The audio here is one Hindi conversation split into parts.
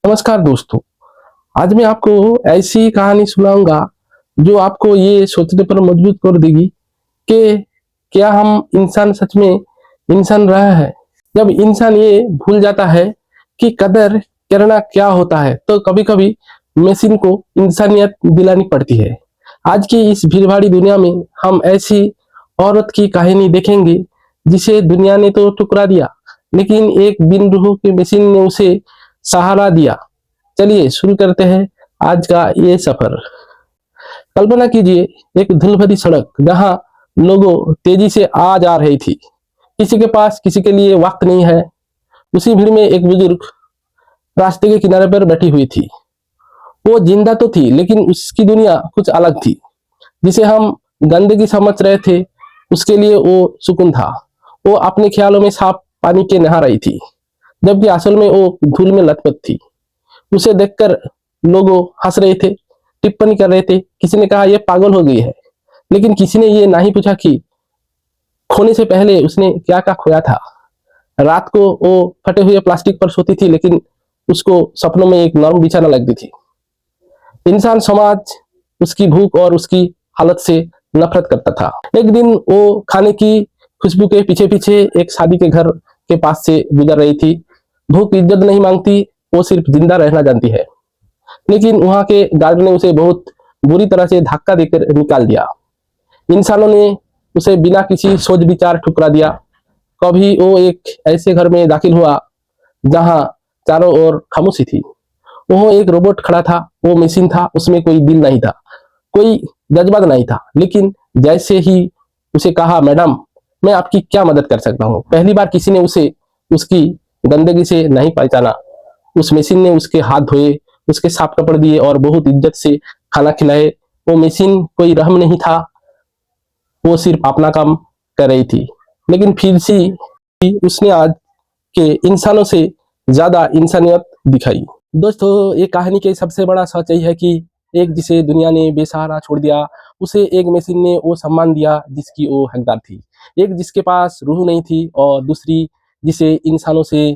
नमस्कार दोस्तों। आज मैं आपको ऐसी कहानी सुनाऊंगा जो आपको ये सोचने पर मजबूर कर देगी कि क्या हम इंसान सच में इंसान रहा है। जब इंसान ये भूल जाता है कि कदर करना क्या होता है तो कभी कभी मशीन को इंसानियत दिलानी पड़ती है। आज की इस भीड़भाड़ी दुनिया में हम ऐसी औरत की कहानी देखेंगे जिसे दुनिया ने तो ठुकरा दिया, लेकिन एक बिन रूह के मशीन ने उसे सहारा दिया। चलिए शुरू करते हैं आज का ये सफर। कल्पना कीजिए एक धूल भरी सड़क जहां लोगों तेजी से आ जा रही थी। किसी के पास किसी के लिए वक्त नहीं है। उसी भीड़ में एक बुजुर्ग रास्ते के किनारे पर बैठी हुई थी। वो जिंदा तो थी लेकिन उसकी दुनिया कुछ अलग थी। जिसे हम गंदगी समझ रहे थे उसके लिए वो सुकून था। वो अपने ख्यालों में साफ पानी के नहा रही थी, जबकि असल में वो धूल में लथपथ थी। उसे देखकर लोगों हंस रहे थे, टिप्पणी कर रहे थे। किसी ने कहा यह पागल हो गई है, लेकिन किसी ने ये नहीं पूछा कि खोने से पहले उसने क्या क्या खोया था। रात को वो फटे हुए प्लास्टिक पर सोती थी, लेकिन उसको सपनों में एक नरम बिछाना लगती थी। इंसान समाज उसकी भूख और उसकी हालत से नफरत करता था। एक दिन वो खाने की खुशबू के पीछे पीछे एक शादी के घर के पास से गुजर रही थी। भूख इज्जत नहीं मांगती, वो सिर्फ जिंदा रहना जानती है। लेकिन वहां के गार्ड ने उसे बहुत बुरी तरह से धक्का देकर निकाल दिया। इंसानों ने उसे बिना किसी सोच विचार ठुकरा दिया। कभी वो एक ऐसे घर में दाखिल हुआ जहां चारों ओर खामोशी थी। वह एक रोबोट खड़ा था, वो मशीन था, उसमें कोई दिल नहीं था, कोई जज्बात नहीं था। लेकिन जैसे ही उसे कहा, मैडम मैं आपकी क्या मदद कर सकता हूँ, पहली बार किसी ने उसे उसकी गंदगी से नहीं पहचाना। उस मशीन ने उसके हाथ धोए, उसके साफ कपड़े दिए और बहुत इज्जत से खाना खिलाए। वो मशीन कोई रहम नहीं था, वो सिर्फ अपना काम कर रही थी। लेकिन फिर से उसने आज के इंसानों से ज्यादा इंसानियत दिखाई। दोस्तों, ये कहानी के सबसे बड़ा सच यही है कि एक जिसे दुनिया ने बेसहारा छोड़ दिया, उसे एक मशीन ने वो सम्मान दिया जिसकी वो हकदार थी। एक जिसके पास रूह नहीं थी और दूसरी जिसे इंसानों से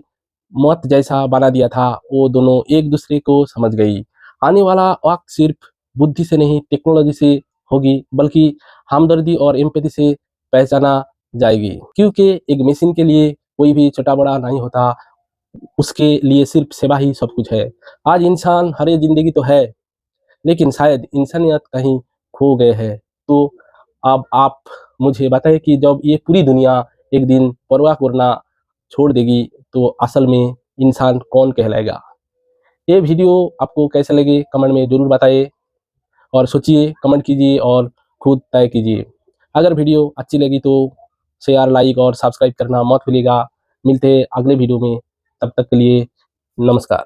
मौत जैसा बना दिया था। वो दोनों एक दूसरे को समझ गई। आने वाला वक्त सिर्फ बुद्धि से नहीं, टेक्नोलॉजी से होगी, बल्कि हमदर्दी और एम्पैथी से पहचाना जाएगी। क्योंकि एक मशीन के लिए कोई भी छोटा बड़ा नहीं होता, उसके लिए सिर्फ सेवा ही सब कुछ है। आज इंसान हरे जिंदगी तो है, लेकिन शायद इंसानियत कहीं खो गए है। तो अब आप मुझे बताएं कि जब ये पूरी दुनिया एक दिन परवाह करना छोड़ देगी तो असल में इंसान कौन कहलाएगा। ये वीडियो आपको कैसे लगे कमेंट में जरूर बताइए और सोचिए, कमेंट कीजिए और खुद तय कीजिए। अगर वीडियो अच्छी लगी तो शेयर, लाइक और सब्सक्राइब करना मत भूलिएगा। मिलते हैं अगले वीडियो में, तब तक के लिए नमस्कार।